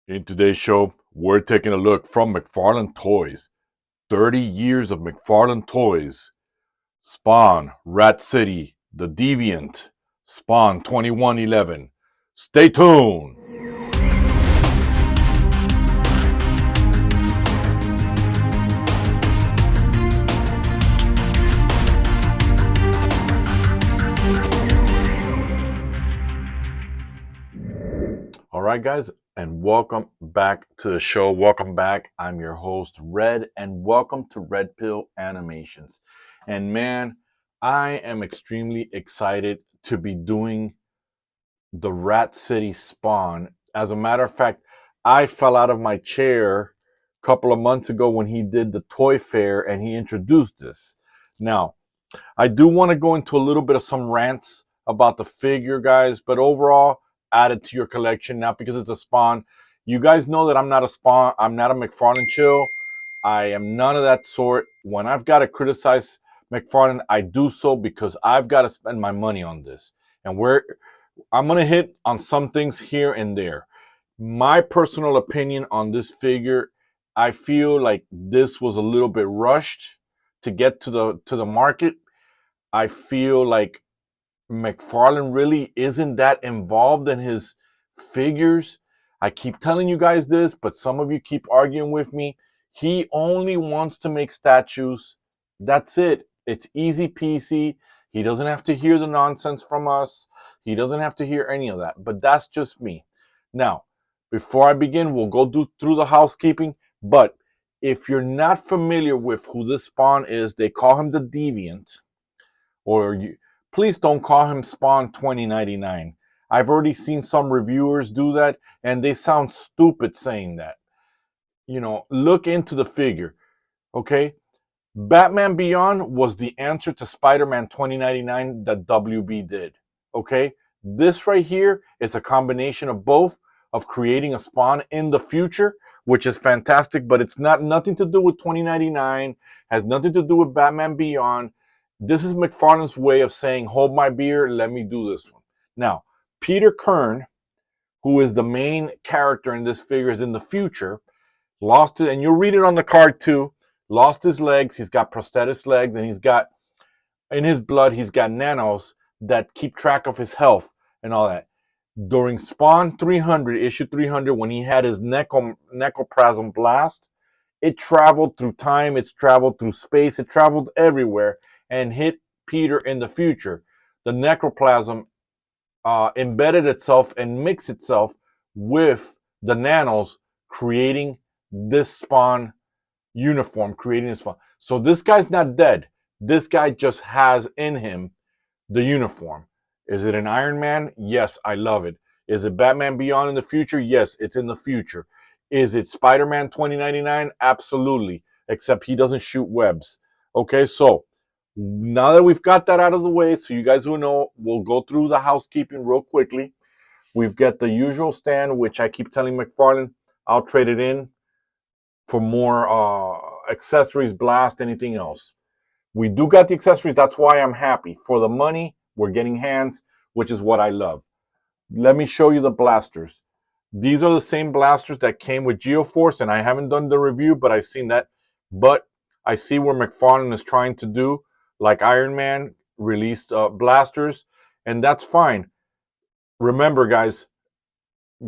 In today's show, we're taking a look from Mcfarlane Toys. 30 years of Mcfarlane Toys. Spawn, Rat City, The Deviant, Spawn 2111. Stay tuned. All right, guys, and welcome back to the show. Welcome back. I'm your host, Red, and welcome to R.P.Animations. And man, I am extremely excited to be doing the Rat City Spawn. As a matter of fact, I fell out of my chair a couple of months ago when he did the toy fair and he introduced this. Now, I do want to go into a little bit of some rants about the figure, guys, but overall, add it to your collection, not because it's a Spawn. You guys know that I'm not a Spawn, I'm not a Mcfarlane chill. I am none of that sort. When I've got to criticize Mcfarlane, I do so because I've got to spend my money on this. And I'm going to hit on some things here and there. My personal opinion on this figure, I feel like this was a little bit rushed to get to the market. I feel like Mcfarlane really isn't that involved in his figures. I keep telling you guys this, but some of you keep arguing with me. He only wants to make statues. That's it. It's easy peasy. He doesn't have to hear the nonsense from us. He doesn't have to hear any of that. But that's just me. Now, before I begin, we'll go through the housekeeping. But if you're not familiar with who this Spawn is, they call him the Deviant. Please don't call him Spawn 2099. I've already seen some reviewers do that, and they sound stupid saying that. You know, look into the figure, okay? Batman Beyond was the answer to Spider-Man 2099 that WB did, okay? This right here is a combination of both, of creating a Spawn in the future, which is fantastic, but it's nothing to do with 2099, has nothing to do with Batman Beyond. This is Mcfarlane's way of saying, hold my beer, let me do this one. Now, Peter Kern, who is the main character in this figure, is in the future, lost it, and you'll read it on the card too, lost his legs, he's got prosthetic legs, and he's got, in his blood, he's got nanos that keep track of his health and all that. During Spawn 300, issue 300, when he had his necroplasm blast, it traveled through time, it's traveled through space, it traveled everywhere, and hit Peter in the future. The necroplasm embedded itself and mixed itself with the nanos, creating this Spawn uniform, creating this Spawn. So this guy's not dead. This guy just has in him the uniform. Is it an Iron Man? Yes, I love it. Is it Batman Beyond in the future? Yes, it's in the future. Is it Spider-Man 2099? Absolutely, except he doesn't shoot webs. Okay, so now that we've got that out of the way, so you guys will know, we'll go through the housekeeping real quickly. We've got the usual stand, which I keep telling Mcfarlane, I'll trade it in for more accessories, blast, anything else. We do got the accessories. That's why I'm happy. For the money, we're getting hands, which is what I love. Let me show you the blasters. These are the same blasters that came with Geoforce, and I haven't done the review, but I've seen that. But I see where Mcfarlane is trying to do, like Iron Man, released blasters, and that's fine. Remember, guys,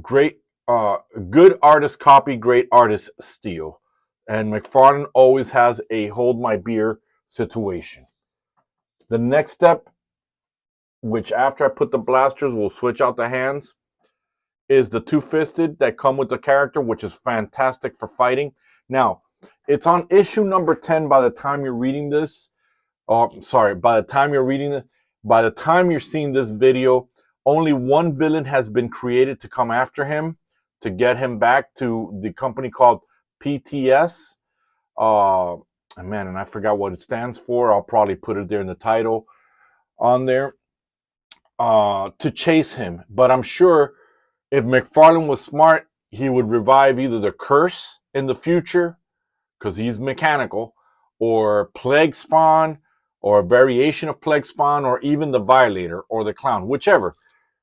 good artist copy, great artist steal. And Mcfarlane always has a hold my beer situation. The next step, which after I put the blasters, we'll switch out the hands, is the two-fisted that come with the character, which is fantastic for fighting. Now, it's on issue number 10 by the time you're reading this. By the time you're seeing this video, only one villain has been created to come after him, to get him back to the company called PTS. And I forgot what it stands for. I'll probably put it there in the title on there, to chase him. But I'm sure if Mcfarlane was smart, he would revive either the Curse in the future, because he's mechanical, or Plague Spawn, or a variation of Plague Spawn, or even the Violator or the Clown, whichever.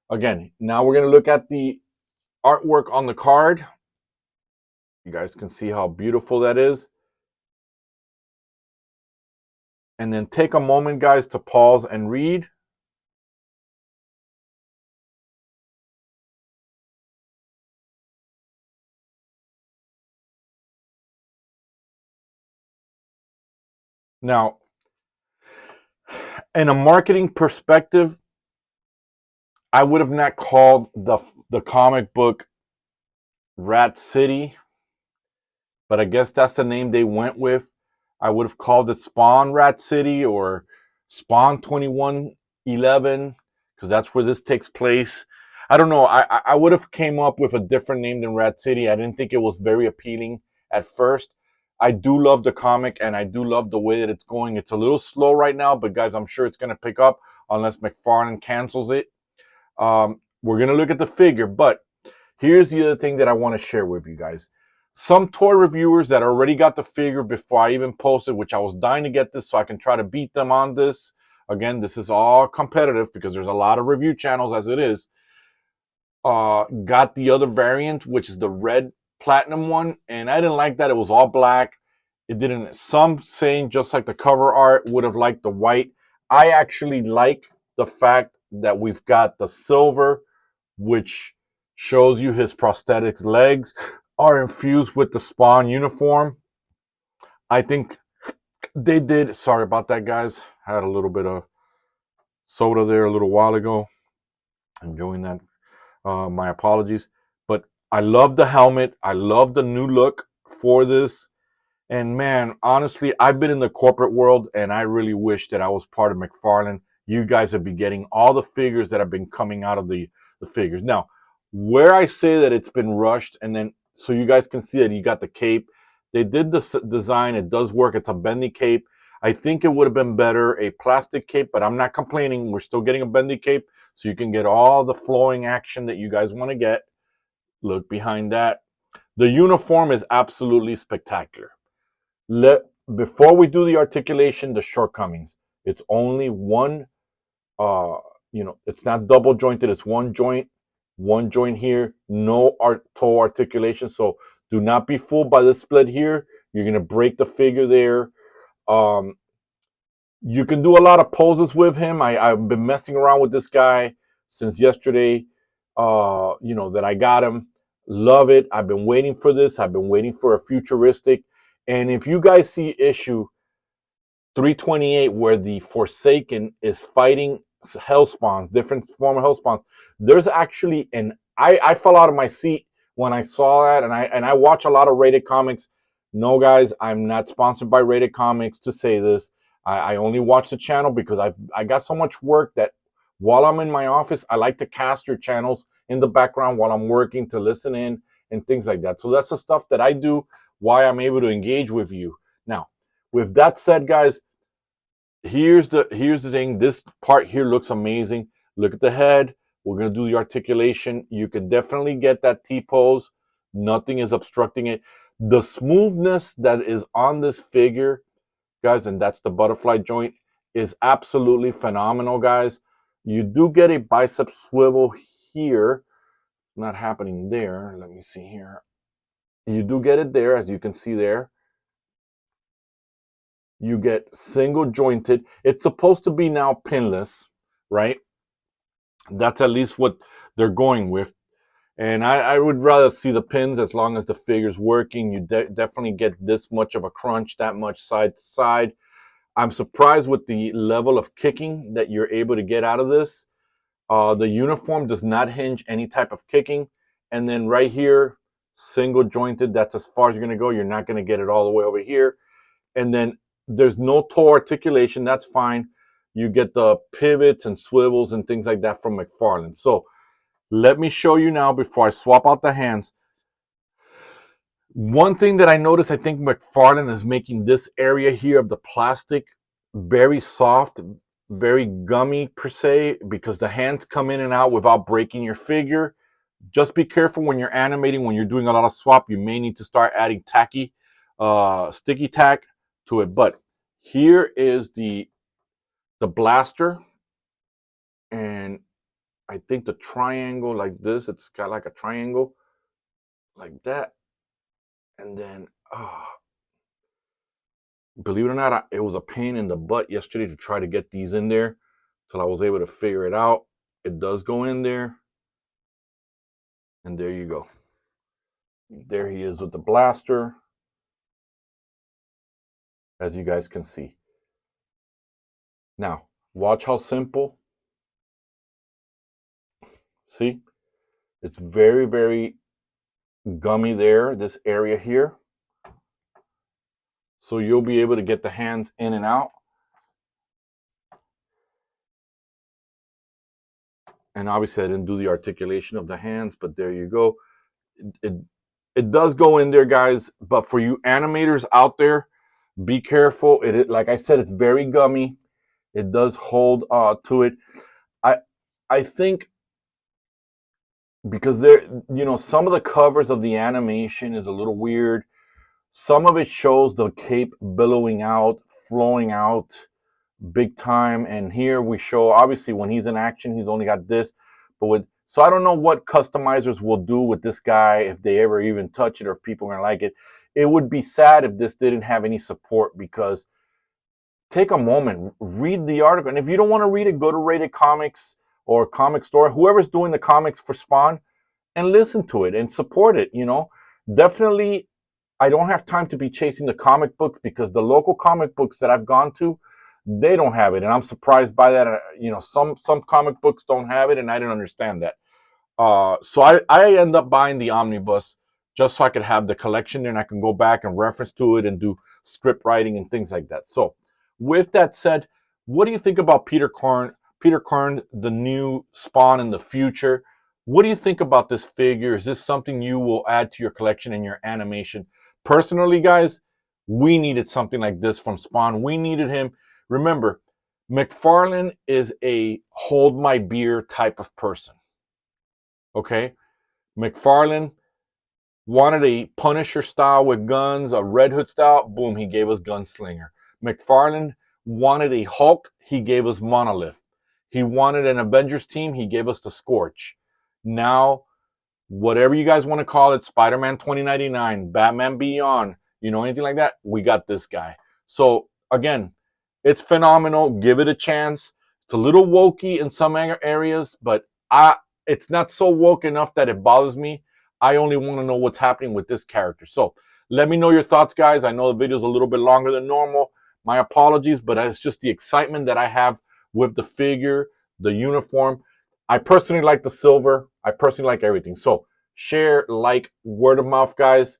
Again, now we're going to look at the artwork on the card. You guys can see how beautiful that is. And then take a moment, guys, to pause and read. Now, in a marketing perspective, I would have not called the comic book Rat City, but I guess that's the name they went with. I would have called it Spawn Rat City or Spawn 2111 because that's where this takes place. I don't know. I would have came up with a different name than Rat City. I didn't think it was very appealing at first. I do love the comic and I do love the way that it's going. It's a little slow right now, but guys, I'm sure it's going to pick up unless Mcfarlane cancels it. We're going to look at the figure, but here's the other thing that I want to share with you guys. Some toy reviewers that already got the figure before I even posted, which I was dying to get this so I can try to beat them on this. Again, this is all competitive because there's a lot of review channels as it is. Got the other variant, which is the red platinum one, and I didn't like that. It was all black. It didn't. Some saying just like the cover art would have liked the white. I actually like the fact that we've got the silver, which shows you his prosthetics legs are infused with the Spawn uniform. I think they did. Sorry about that, guys. I had a little bit of soda there a little while ago. Enjoying that. My apologies. But I love the helmet. I love the new look for this. And man, honestly, I've been in the corporate world and I really wish that I was part of Mcfarlane. You guys would be getting all the figures that have been coming out of the figures. Now, where I say that it's been rushed, and then so you guys can see that you got the cape. They did the design. It does work. It's a bendy cape. I think it would have been better a plastic cape, but I'm not complaining. We're still getting a bendy cape so you can get all the flowing action that you guys want to get. Look behind that. The uniform is absolutely spectacular. Let Before we do the articulation, the shortcomings. It's only one uh it's not double jointed, it's one joint here, no toe articulation. So do not be fooled by the split here. You're gonna break the figure there. Um you can do a lot of poses with him. I've been messing around with this guy since yesterday. That I got him. Love it. I've been waiting for this. I've been waiting for a futuristic. And if you guys see issue 328 where the Forsaken is fighting Hellspawns, different form of Hellspawns, there's actually I fell out of my seat when I saw that, and I watch a lot of rated comics. No, guys, I'm not sponsored by Rated Comics to say this. I only watch the channel because I got so much work that while I'm in my office, I like to cast your channels in the background while I'm working to listen in and things like that. So that's the stuff that I do, why I'm able to engage with you. Now, with that said, guys, here's the thing. This part here looks amazing. Look at the head. We're gonna do the articulation. You can definitely get that T-pose. Nothing is obstructing it. The smoothness that is on this figure, guys, and that's the butterfly joint, is absolutely phenomenal, guys. You do get a bicep swivel here. Not happening there. Let me see here. You do get it there, as you can see there. You get single jointed. It's supposed to be now pinless, right? That's at least what they're going with. And I would rather see the pins as long as the figure's working. You definitely get this much of a crunch, that much side to side. I'm surprised with the level of kicking that you're able to get out of this. The uniform does not hinge any type of kicking. And then right here, single jointed, that's as far as you're going to go. You're not going to get it all the way over here. And then there's no toe articulation. That's fine. You get the pivots and swivels and things like that from Mcfarlane. So let me show you now before I swap out the hands. One thing that I noticed, I think Mcfarlane is making this area here of the plastic very soft, very gummy per se, because the hands come in and out without breaking your figure. Just be careful when you're animating, when you're doing a lot of swap, you may need to start adding tacky, sticky tack to it. But here is the blaster, and I think the triangle like this, it's got like a triangle like that. And then, believe it or not, it was a pain in the butt yesterday to try to get these in there till I was able to figure it out. It does go in there. And there you go. There he is with the blaster, as you guys can see. Now, watch how simple. See? It's very, very gummy there, this area here. So you'll be able to get the hands in and out. And obviously I didn't do the articulation of the hands, but there you go. It does go in there, guys. But for you animators out there, be careful. Like I said, it's very gummy. It does hold to it. I think because some of the covers of the animation is a little weird. Some of it shows the cape billowing out, flowing out big time. And here we show, obviously, when he's in action, he's only got this. So I don't know what customizers will do with this guy if they ever even touch it or if people are going to like it. It would be sad if this didn't have any support, because take a moment, read the article. And if you don't want to read it, go to Rated Comics or Comic Store, whoever's doing the comics for Spawn, and listen to it and support it. Definitely, I don't have time to be chasing the comic books, because the local comic books that I've gone to, they don't have it, and I'm surprised by that. Some comic books don't have it, and I didn't understand that. So I end up buying the omnibus just so I could have the collection there, and I can go back and reference to it and do script writing and things like that. So with that said, what do you think about Peter Kern? Peter Kern, the new Spawn in the future. What do you think about this figure? Is this something you will add to your collection and your animation? Personally, guys, we needed something like this from Spawn. We needed him. Remember, Mcfarlane is a hold my beer type of person. Okay? Mcfarlane wanted a Punisher style with guns, a Red Hood style. Boom, he gave us Gunslinger. Mcfarlane wanted a Hulk. He gave us Monolith. He wanted an Avengers team. He gave us the Scorch. Now, whatever you guys want to call it, Spider-Man 2099, Batman Beyond, anything like that, we got this guy. So, again, it's phenomenal. Give it a chance. It's a little wokey in some areas, but it's not so woke enough that it bothers me. I only want to know what's happening with this character. So let me know your thoughts, guys. I know the video is a little bit longer than normal. My apologies, but it's just the excitement that I have with the figure, the uniform. I personally like the silver. I personally like everything. So share, like, word of mouth, guys.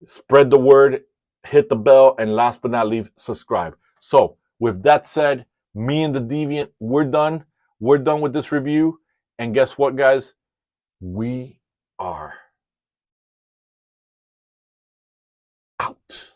Spread the word, hit the bell, and last but not least, subscribe. So with that said, me and the Deviant, we're done. We're done with this review. And guess what, guys? We are out.